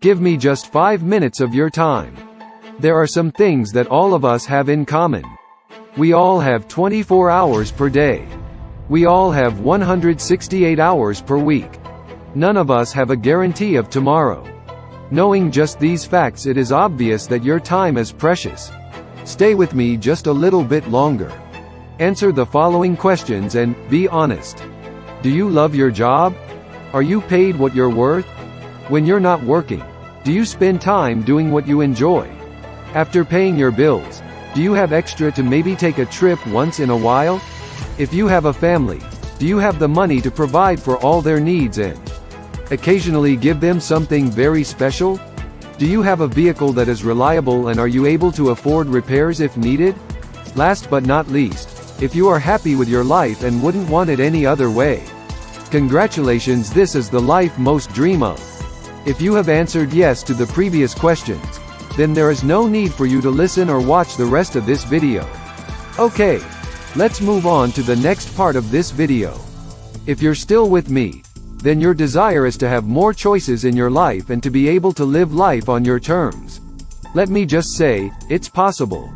Give me just 5 minutes of your time. There are some things that all of us have in common. We all have 24 hours per day. We all have 168 hours per week. None of us have a guarantee of tomorrow. Knowing just these facts, it is obvious that your time is precious. Stay with me just a little bit longer. Answer the following questions and be honest. Do you love your job? Are you paid what you're worth? When you're not working, do you spend time doing what you enjoy? After paying your bills, do you have extra to maybe take a trip once in a while? If you have a family, do you have the money to provide for all their needs and occasionally give them something very special? Do you have a vehicle that is reliable, and are you able to afford repairs if needed? Last but not least, if you are happy with your life and wouldn't want it any other way, congratulations, this is the life most dream of. If you have answered yes to the previous questions, then there is no need for you to listen or watch the rest of this video. Okay, let's move on to the next part of this video. If you're still with me, then your desire is to have more choices in your life and to be able to live life on your terms. Let me just say, it's possible.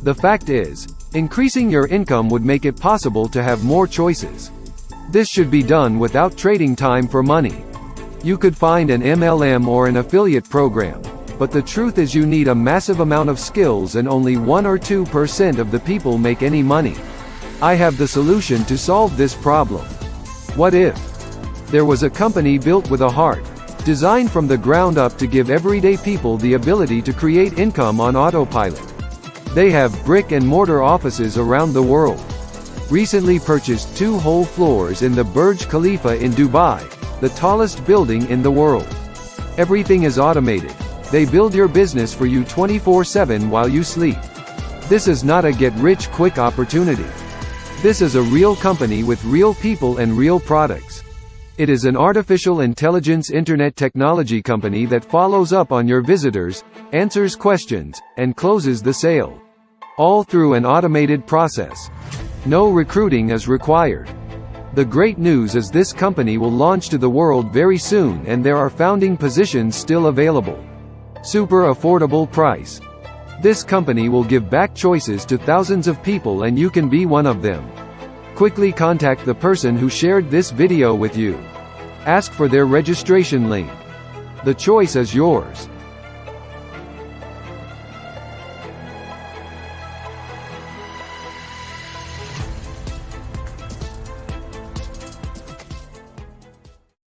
The fact is, increasing your income would make it possible to have more choices. This should be done without trading time for money. You could find an MLM or an affiliate program, but the truth is you need a massive amount of skills, and only 1 or 2% of the people make any money. I have the solution to solve this problem. What if there was a company built with a heart, designed from the ground up to give everyday people the ability to create income on autopilot? They have brick-and-mortar offices around the world. Recently purchased 2 whole floors in the Burj Khalifa in Dubai, the tallest building in the world. Everything is automated. They build your business for you 24/7 while you sleep. This is not a get-rich-quick opportunity. This is a real company with real people and real products. It is an artificial intelligence internet technology company that follows up on your visitors, answers questions, and closes the sale. All through an automated process. No recruiting is required. The great news is this company will launch to the world very soon, and there are founding positions still available. Super affordable price. This company will give back choices to thousands of people, and you can be one of them. Quickly contact the person who shared this video with you. Ask for their registration link. The choice is yours.